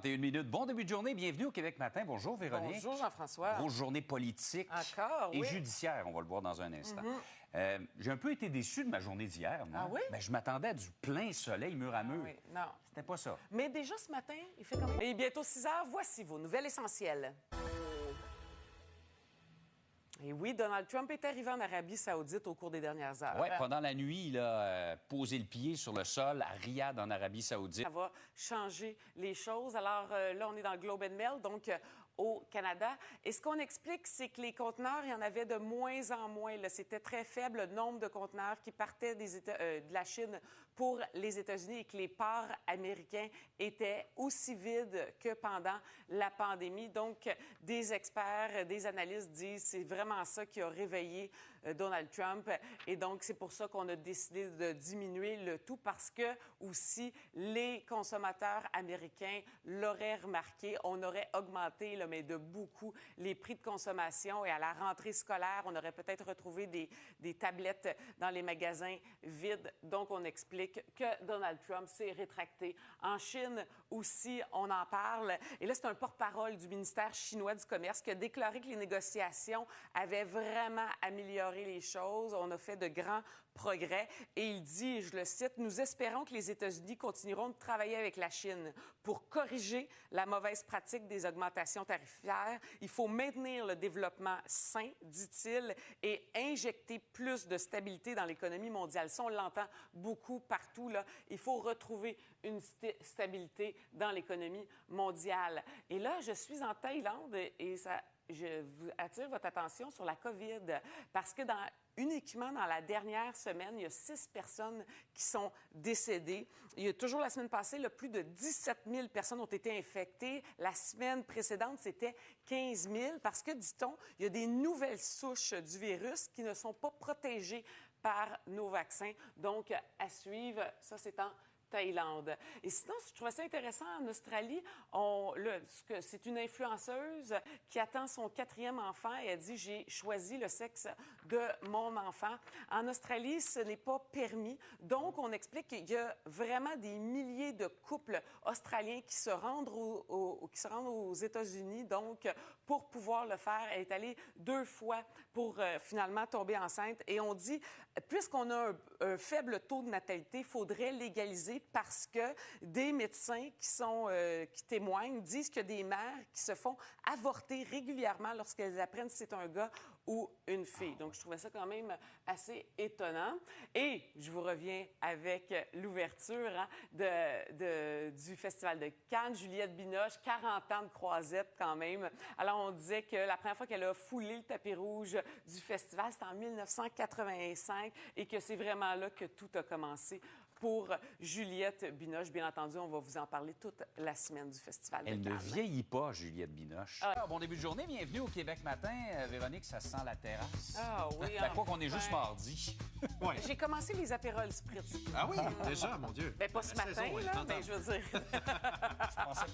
21 minutes. Bon début de journée. Bienvenue au Québec Matin. Bonjour, Véronique. Bonjour, Jean-François. Grosse journée politique et judiciaire. On va le voir dans un instant. J'ai un peu été déçu de ma journée d'hier. Ah oui? Ben, je m'attendais à du plein soleil mur à mur. Oui. Non. C'était pas ça. Mais déjà ce matin, il fait quand même... Et bientôt 6 heures, voici vos nouvelles essentielles. Et oui, Donald Trump est arrivé en Arabie Saoudite au cours des dernières heures. Oui, pendant la nuit, il a posé le pied sur le sol à Riyad, en Arabie Saoudite. Ça va changer les choses. Alors là, on est dans le Globe and Mail, donc au Canada. Et ce qu'on explique, c'est que les conteneurs, il y en avait de moins en moins. C'était très faible le nombre de conteneurs qui partaient de la Chine pour les États-Unis et que les ports américains étaient aussi vides que pendant la pandémie. Donc, des experts, des analystes disent que c'est vraiment ça qui a réveillé Donald Trump. Et donc, c'est pour ça qu'on a décidé de diminuer le tout parce que aussi les consommateurs américains l'auraient remarqué. On aurait augmenté, mais de beaucoup, les prix de consommation. Et à la rentrée scolaire, on aurait peut-être retrouvé des tablettes dans les magasins vides. Donc, on explique que Donald Trump s'est rétracté. En Chine aussi, on en parle. Et là, c'est un porte-parole du ministère chinois du Commerce qui a déclaré que les négociations avaient vraiment amélioré les choses. On a fait de grands progrès. Et il dit, je le cite, « Nous espérons que les États-Unis continueront de travailler avec la Chine pour corriger la mauvaise pratique des augmentations tarifaires. Il faut maintenir le développement sain, dit-il, et injecter plus de stabilité dans l'économie mondiale. » Ça, on l'entend beaucoup partout, là. Il faut retrouver une stabilité dans l'économie mondiale. Et là, je suis en Thaïlande et je vous attire votre attention sur la COVID parce que uniquement dans la dernière semaine, il y a 6 personnes qui sont décédées. Il y a toujours la semaine passée, plus de 17 000 personnes ont été infectées. La semaine précédente, c'était 15 000 parce que, dit-on, il y a des nouvelles souches du virus qui ne sont pas protégées par nos vaccins. Donc, à suivre, ça, c'est en Thaïlande. Et sinon, je trouvais ça intéressant, en Australie, c'est une influenceuse qui attend son 4e enfant et elle dit « J'ai choisi le sexe de mon enfant ». En Australie, ce n'est pas permis. Donc, on explique qu'il y a vraiment des milliers de couples australiens qui se rendent aux États-Unis, donc, pour pouvoir le faire. Elle est allée 2 fois pour finalement tomber enceinte. Et on dit, puisqu'on a un faible taux de natalité, il faudrait légaliser parce que des médecins qui témoignent disent qu'il y a des mères qui se font avorter régulièrement lorsqu'elles apprennent si c'est un gars ou une fille. Donc, je trouvais ça quand même assez étonnant. Et je vous reviens avec l'ouverture du Festival de Cannes. Juliette Binoche, 40 ans de croisette quand même. Alors, on disait que la première fois qu'elle a foulé le tapis rouge du festival, c'était en 1985 et que c'est vraiment là que tout a commencé pour Juliette Binoche. Bien entendu, on va vous en parler toute la semaine du Festival de Cannes. Elle ne vieillit pas, Juliette Binoche. Alors, bon début de journée. Bienvenue au Québec Matin. Véronique, ça sent la terrasse. Ah oui, quoi qu'on est juste mardi. Ouais. J'ai commencé les apérols spritz. Ah oui, déjà, mon Dieu. Bien, pas ce matin, là, mais je veux dire... Je pensais